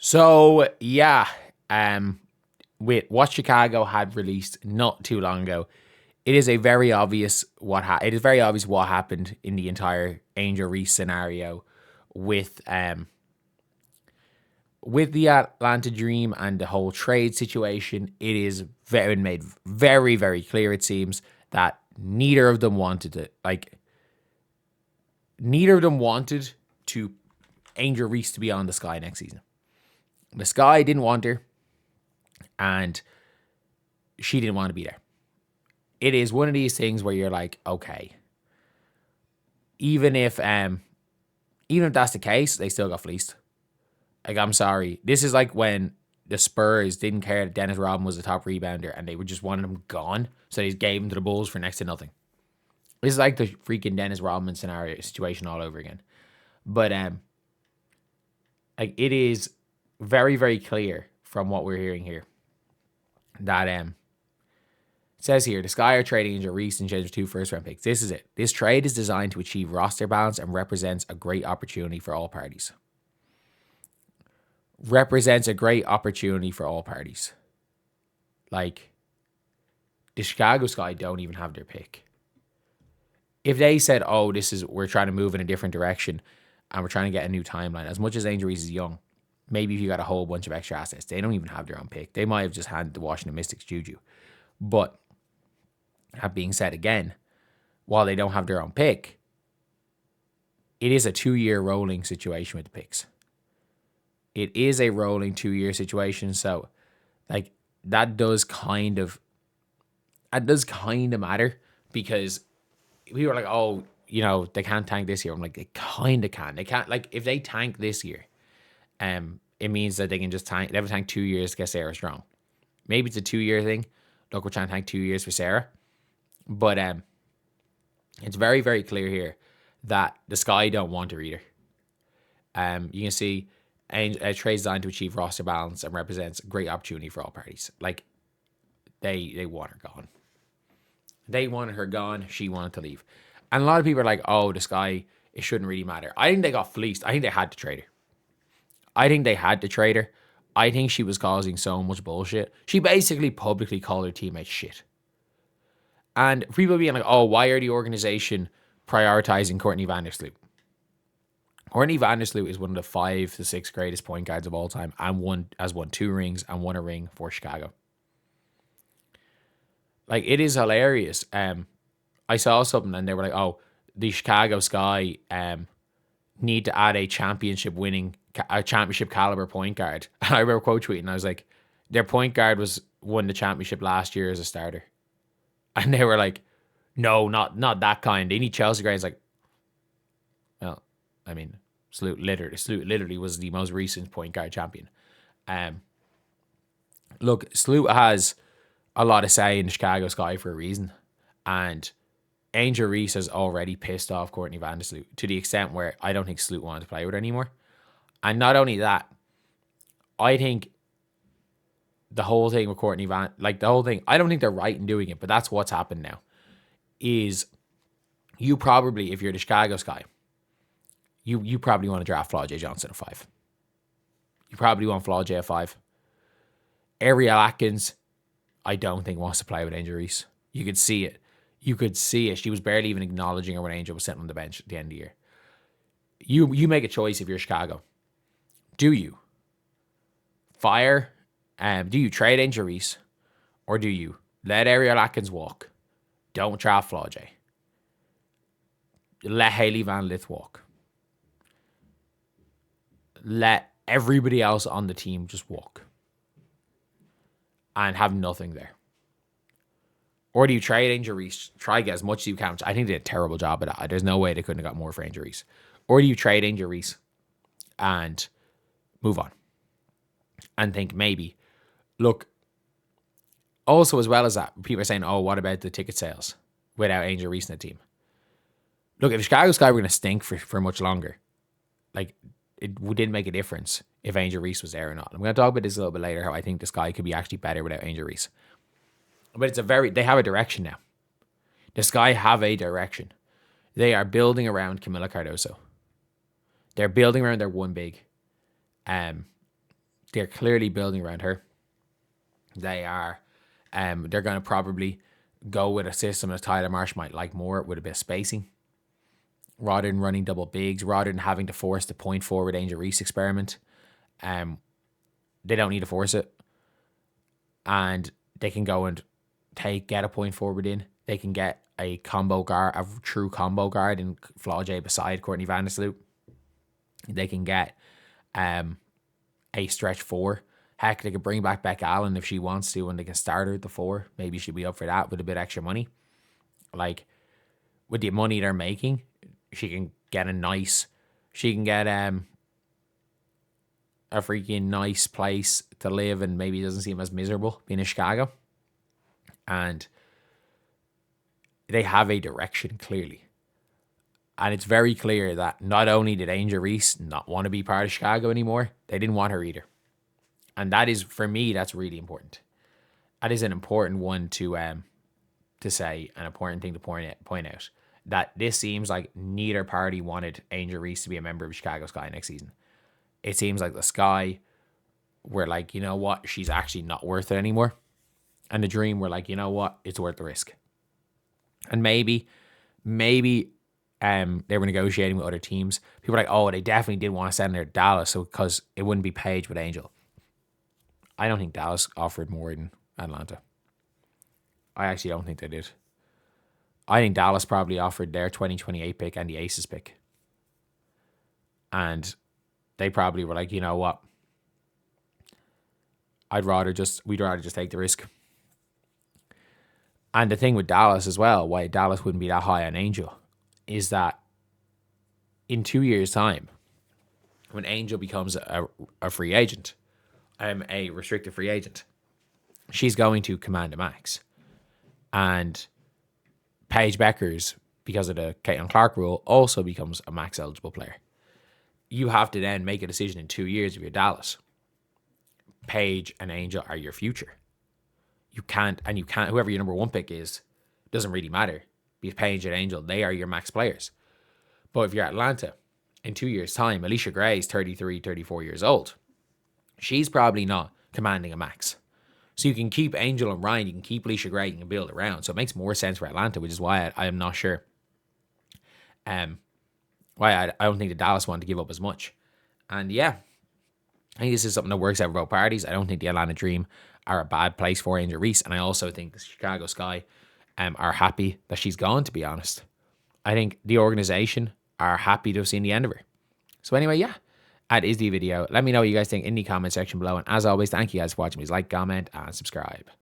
So yeah, with what Chicago had released not too long ago, it is a very obvious it is very obvious what happened in the entire Angel Reese scenario with the Atlanta Dream and the whole trade situation. It is very made very very clear. It seems that neither of them wanted it. Neither of them wanted to Angel Reese to be on the Sky next season. The Sky didn't want her, and she didn't want to be there. It is one of these things where you're like, okay, even if that's the case, they still got fleeced. Like, I'm sorry. This is like when the Spurs didn't care that Dennis Rodman was the top rebounder and they were just wanted him gone, so they just gave him to the Bulls for next to nothing. This is like the freaking Dennis Rodman situation all over again. But like, it is very, very clear from what we're hearing here that it says here, the Sky are trading Angel Reese and change 2 first-round picks. This is it. This trade is designed to achieve roster balance and represents a great opportunity for all parties. Represents a great opportunity for all parties. Like, the Chicago Sky don't even have their pick. If they said, oh, we're trying to move in a different direction and we're trying to get a new timeline, as much as Angel Reese is young, maybe if you got a whole bunch of extra assets, they don't even have their own pick. They might have just handed the Washington Mystics Juju. But that being said again, while they don't have their own pick, it is a 2-year rolling situation with the picks. It is a rolling 2-year situation. So, like, that does kind of matter, because we were like, oh, they can't tank this year. I'm like, they kind of can. They can't, like, if they tank this year, it means that they can just tank. They have to tank 2 years to get Sarah strong. Maybe it's a 2-year thing. Look, we're trying to tank 2 years for Sarah. But it's very, very clear here that the Sky don't want her either. You can see a trade designed to achieve roster balance and represents a great opportunity for all parties. Like, they want her gone. They wanted her gone. She wanted to leave. And a lot of people are like, oh, the Sky, it shouldn't really matter. I think they got fleeced. I think they had to trade her. I think she was causing so much bullshit. She basically publicly called her teammates shit. And people being like, oh, why are the organization prioritizing Courtney Vandersloot? Courtney Vandersloot is one of the 5 to 6 greatest point guards of all time and has won 2 rings and won a ring for Chicago. Like, it is hilarious. I saw something and they were like, oh, the Chicago Sky need to add a championship caliber point guard. And I remember quote tweeting, I was like, their point guard won the championship last year as a starter. And they were like, no, not that kind. They need Chelsea guys. Like, well, I mean, Sloot literally was the most recent point guard champion. Look, Sloot has a lot of say in the Chicago Sky for a reason. And Angel Reese has already pissed off Courtney Vandersloot to the extent where I don't think Sloot wanted to play with her anymore. And not only that, I think the whole thing with Courtney I don't think they're right in doing it, but that's what's happened now. Is you probably, if you're the Chicago Sky, you probably want to draft Flaw J. Johnson at 5. You probably want Flaw J at 5. Ariel Atkins, I don't think wants to play with Angel Reese. You could see it. She was barely even acknowledging her when Angel was sitting on the bench at the end of the year. You make a choice if you're Chicago. Do you fire? Do you trade Angel Reese? Or do you let Ariel Atkins walk? Don't draft Flaw J. Let Haley Van Lith walk. Let everybody else on the team just walk. And have nothing there. Or do you trade Angel Reese? Try to get as much as you can. I think they did a terrible job at that. There's no way they couldn't have got more for Angel Reese. Or do you trade Angel Reese and move on? And think maybe. Look, also as well as that, people are saying, oh, what about the ticket sales without Angel Reese in the team? Look, if Chicago Sky were going to stink for much longer, like, it didn't make a difference if Angel Reese was there or not. I'm going to talk about this a little bit later, how I think the Sky could be actually better without Angel Reese. But they have a direction now. The Sky have a direction. They are building around Camila Cardoso. They're building around their one big. They're clearly building around her. They are. They're going to probably go with a system that Tyler Marsh might like more, with a bit of spacing, rather than running double bigs, rather than having to force the point forward Angel Reese experiment. They don't need to force it. And they can go and get a point forward in. They can get a combo guard, a true combo guard in Flau'jae beside Courtney Vandersloot. They can get a stretch 4. Heck, they could bring back Beck Allen if she wants to, and they can start her at the 4. Maybe she'd be up for that with a bit extra money. Like, with the money they're making, she can get a freaking nice place to live, and maybe it doesn't seem as miserable being in Chicago. And they have a direction, clearly. And it's very clear that not only did Angel Reese not want to be part of Chicago anymore, they didn't want her either. And that is, for me, that's really important. That is an important one to say, an important thing to point out. That this seems like neither party wanted Angel Reese to be a member of Chicago Sky next season. It seems like the Sky were like, you know what, she's actually not worth it anymore. And the Dream were like, you know what, it's worth the risk. And maybe they were negotiating with other teams. People were like, oh, they definitely did want to send her to Dallas, so because it wouldn't be Paige with Angel. I don't think Dallas offered more than Atlanta. I actually don't think they did. I think Dallas probably offered their 2028 pick and the Aces pick. And they probably were like, you know what? We'd rather just take the risk. And the thing with Dallas as well, why Dallas wouldn't be that high on Angel, is that in 2 years' time, when Angel becomes a free agent, a restricted free agent, she's going to command a max. And Paige Bueckers, because of the Caitlin Clark rule, also becomes a max eligible player. You have to then make a decision in 2 years if you're Dallas. Paige and Angel are your future. You can't, whoever your number 1 pick is, doesn't really matter. Because Paige and Angel, they are your max players. But if you're Atlanta, in 2 years' time, Alicia Gray is 33, 34 years old. She's probably not commanding a max. So you can keep Angel and Ryan, you can keep Alicia Gray, you can build around. So it makes more sense for Atlanta, which is why I am not sure why I don't think the Dallas want to give up as much. And yeah, I think this is something that works out for both parties. I don't think the Atlanta Dream are a bad place for Angel Reese. And I also think the Chicago Sky are happy that she's gone, to be honest. I think the organization are happy to have seen the end of her. So anyway, yeah, that is the video. Let me know what you guys think in the comment section below. And as always, thank you guys for watching. Please like, comment, and subscribe.